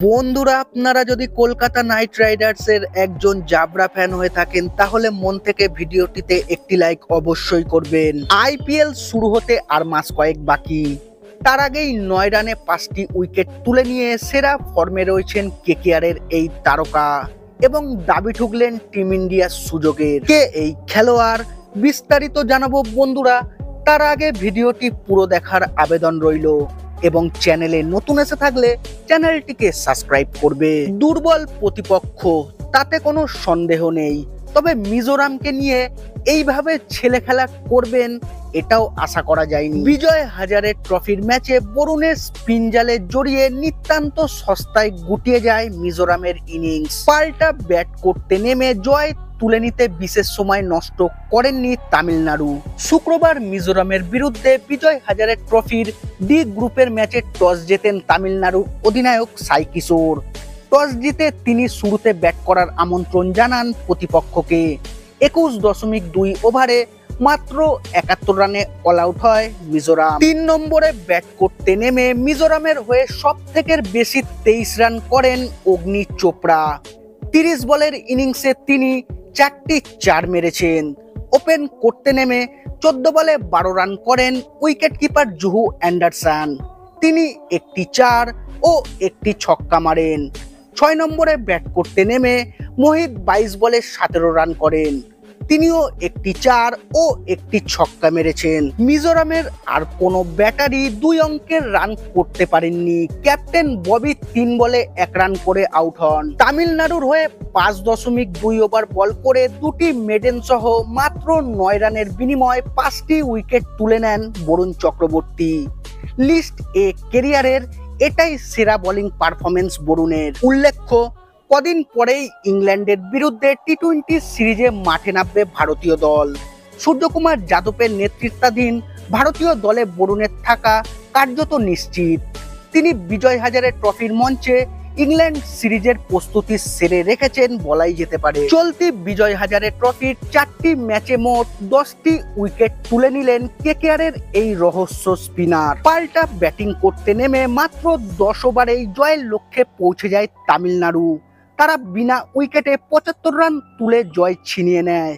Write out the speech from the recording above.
বন্ধুরা, আপনারা যদি কলকাতা নাইট রাইডার্সের একজন জাবরা ফ্যান হয়ে থাকেন তাহলে মন থেকে ভিডিওটিতে একটি লাইক অবশ্যই করবেন। আইপিএল শুরু হতে আর মাস কয়েক বাকি, তার আগেই 9 রানে 5টি উইকেট তুলে নিয়ে সেরা ফর্মে রয়েছেন কেকেআরের এই তারকা এবং দাবি ঠুকলেন টিম ইন্ডিয়ার সুযোগের। কে এই খেলোয়াড় বিস্তারিত জানাবো বন্ধুরা, তার আগে ভিডিওটি পুরো দেখার আবেদন রইল এবং চ্যানেলে নতুন এসে থাকলে চ্যানেলটিকে সাবস্ক্রাইব করবে। দুর্বল প্রতিপক্ষ, তাতে কোনো সন্দেহ নেই, তবে মিজোরামকে নিয়ে এইভাবে ছেলে খেলা করবেন এটাও আশা করা যায়নি। বিজয় হাজারে ট্রফির ম্যাচে বরুণের স্পিন জালে জড়িয়ে নিতান্ত সস্তায় গুটিয়ে যায় মিজোরামের ইনিংস। পাল্টা ব্যাট করতে নেমে জয় তুলে নিতে বিশেষ সময় নষ্ট করেননি তামিলনাড়ু। শুক্রবার মিজোরামের বিরুদ্ধে বিজয় হাজারে ট্রফির ডি গ্রুপের ম্যাচে টস জেতেন তামিলনাড়ুর অধিনায়ক সাই কিশোর। টস জিতে তিনি শুরুতে ব্যাট করার আমন্ত্রণ জানান প্রতিপক্ষকে। 21.2 ওভারে মাত্র 71 রানে অল আউট হয় মিজোরাম। 3 নম্বরে ব্যাট করতে নেমে মিজোরামের হয়ে সব থেকে বেশি 23 রান করেন অগ্নি চোপড়া। 30 বলের ইনিংসে তিনি 4টি 4 মেরেছেন। ওপেন করতে নেমে 14 বলে 12 রান করেন উইকেট কিপার জুহু অ্যান্ডারসন। তিনি একটি 4 ও একটি ছক্কা মারেন। 6 নম্বরে ব্যাট করতে নেমে মোহিত 22 বলে 17 রান করেন। তিনিও একটি 4 ও একটি ছক্কা মেরেছেন। মিজোরামের আর কোনো ব্যাটারি 2 অঙ্কের রান করতে পারেননি। ক্যাপ্টেন ববি 3 বলে 1 রান করে আউট হন। তামিলনাড়ুর হয়ে 5.2 ওভার বল করে 2টি মেডেন সহ মাত্র 9 রানের বিনিময়ে 5টি উইকেট তুলে নেন বরুণ চক্রবর্তী। লিস্ট এ ক্যারিয়ারের এটাই সেরা বোলিং পারফরমেন্স বরুণের। উল্লেখ্য, কদিন পরেই ইংল্যান্ডের বিরুদ্ধে টি-20 সিরিজে মাঠে নামবে ভারতীয় দল। সূর্যকুমার যাদবের নেতৃত্বাধীন ভারতীয় দলে বরুণের থাকা কার্যত নিশ্চিত। তিনি বিজয় হাজারে ট্রফির মঞ্চে ইংল্যান্ড সিরিজের প্রস্তুতি সেরে রেখেছেন বলাই যেতে পারে। চলতি বিজয় হাজারে ট্রফির 4টি ম্যাচে মোট 10টি উইকেট তুলে নিলেন কেকেআরের এই রহস্য স্পিনার। পাল্টা ব্যাটিং করতে নেমে মাত্র 10 ওভারেই জয়ের লক্ষ্যে পৌঁছে যায় তামিলনাড়ু। তারা বিনা উইকেটে 75 রান তুলে জয় ছিনিয়ে নেয়।